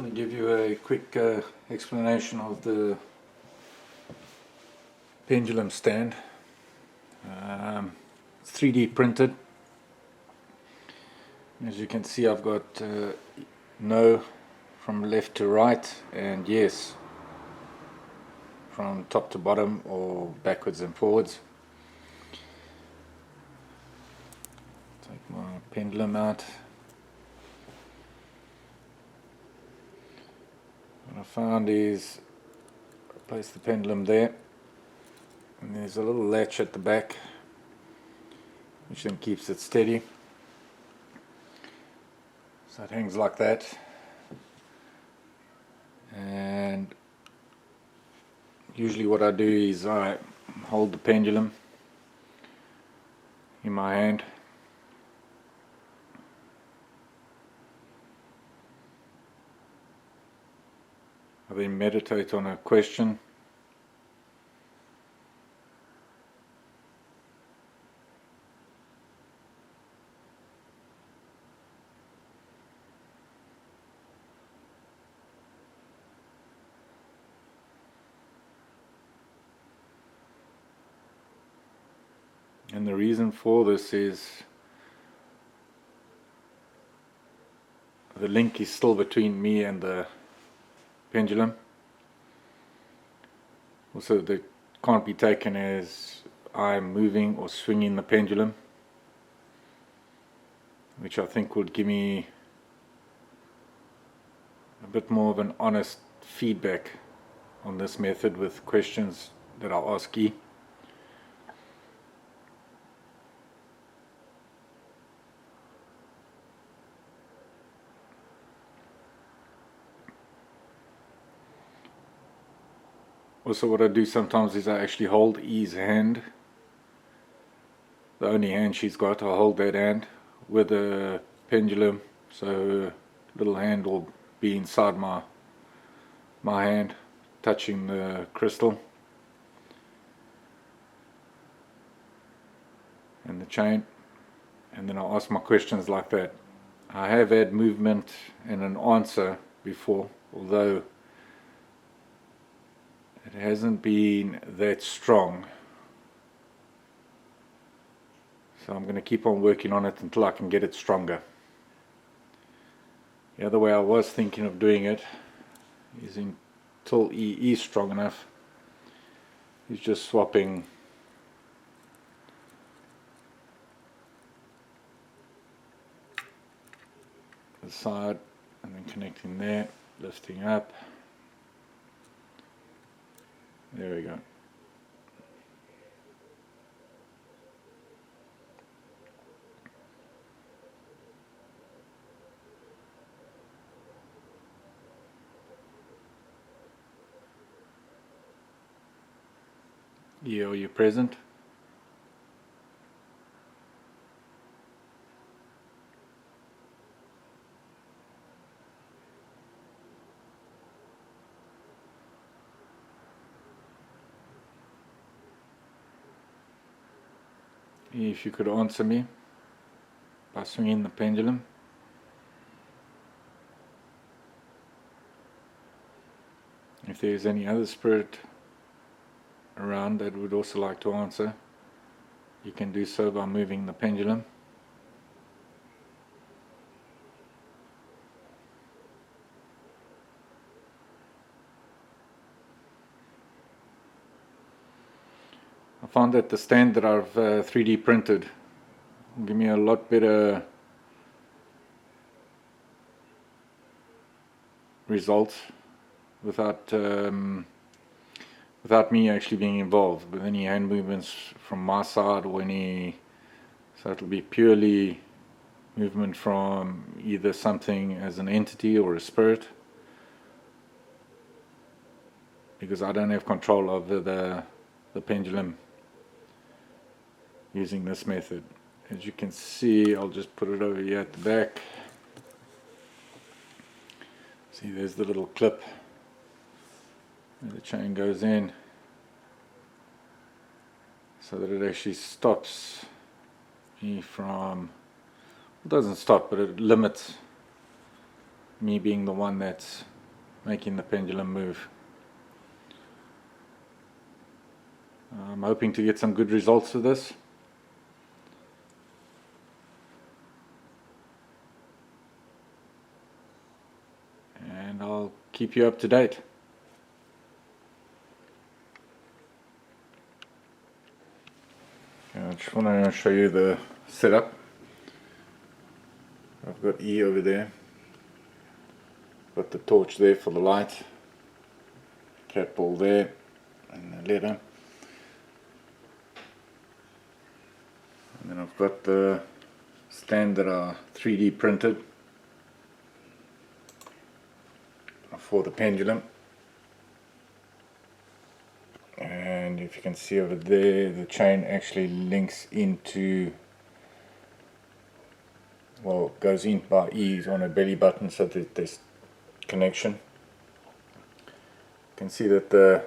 I'm going to give you a quick explanation of the pendulum stand. It's 3D printed. As you can see, I've got no from left to right and yes from top to bottom or backwards and forwards. Take my pendulum out. What I found is I place the pendulum there, and there's a little latch at the back which then keeps it steady. So it hangs like that, and usually what I do is I hold the pendulum in my hand, I then meditate on a question, and the reason for this is the link is still between me and the pendulum. Also, that can't be taken as I'm moving or swinging the pendulum, which I think would give me a bit more of an honest feedback on this method with questions that I'll ask you. Also, what I do sometimes is I actually hold E's hand, the only hand she's got. I hold that hand with the pendulum, so her little hand will be inside my hand, touching the crystal and the chain, and then I'll ask my questions like that. I have had movement and an answer before, although it hasn't been that strong, so I'm going to keep on working on it until I can get it stronger. The other way I was thinking of doing it is until E is strong enough, is just swapping the side and then connecting there, lifting up. There we go. Yeah, are you present? If you could answer me by swinging the pendulum. If there's any other spirit around that would also like to answer, you can do so by moving the pendulum. I found that the stand that I've 3D printed will give me a lot better results without me actually being involved with any hand movements from my side or any, so it'll be purely movement from either something as an entity or a spirit, because I don't have control over the pendulum using this method. As you can see, I'll just put it over here at the back. See, there's the little clip where the chain goes in, so that it actually stops me from, it doesn't stop, but it limits me being the one that's making the pendulum move. I'm hoping to get some good results with this. And I'll keep you up to date. I just want to show you the setup. I've got E over there, got the torch there for the light, cat ball there, and the letter. And then I've got the stand that are 3D printed for the pendulum. And if you can see over there, the chain actually links into, well, goes in by ease on a belly button, so that there's connection. You can see that the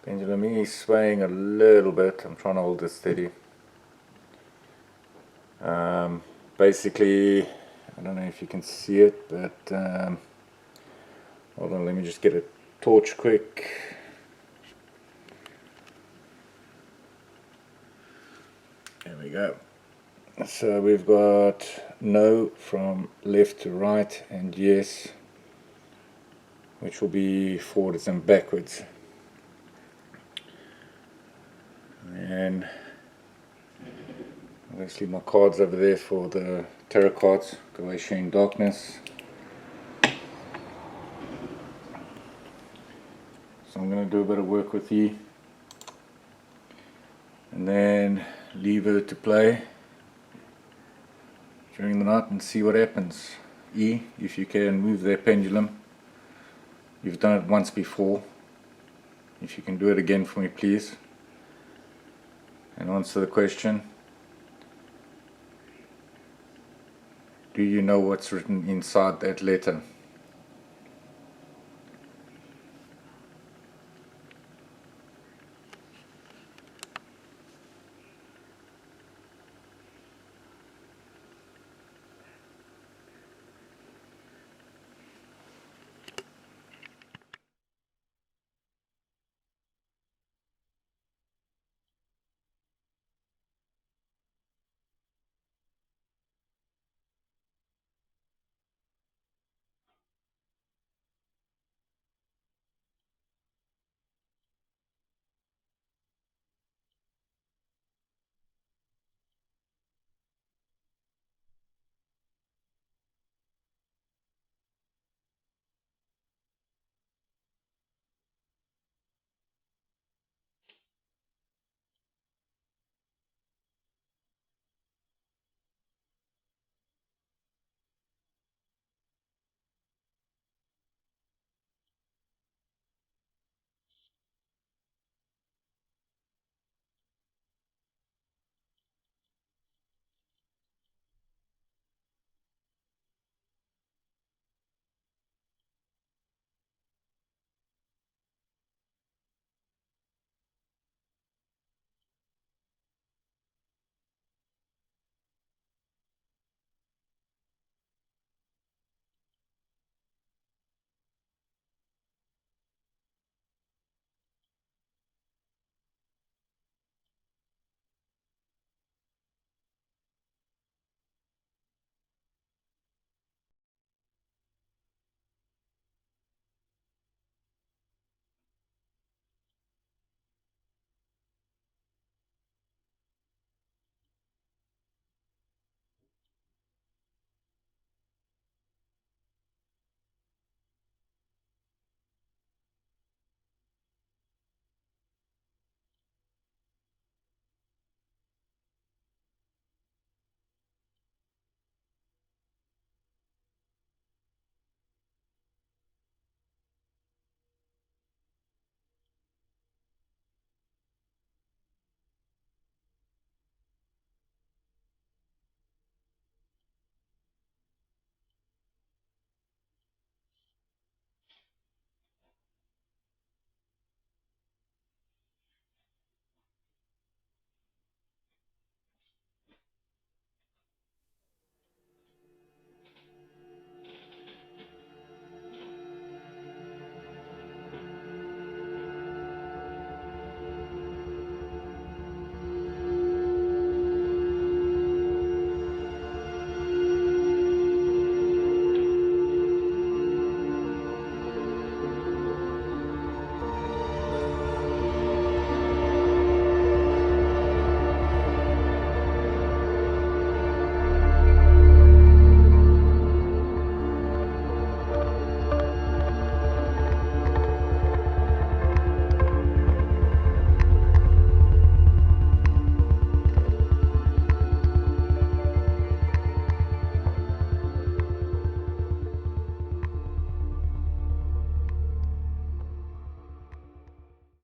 pendulum is swaying a little bit. I'm trying to hold it steady. Basically, I don't know if you can see it, but hold on, let me just get a torch quick. There we go. So we've got no from left to right, and yes, which will be forwards and backwards. And obviously my cards over there for the tarot cards, Go Away Sharing Darkness. So I'm going to do a bit of work with E, and then leave her to play during the night and see what happens. E, if you can move that pendulum. You've done it once before. If you can do it again for me, please. And answer the question. Do you know what's written inside that letter?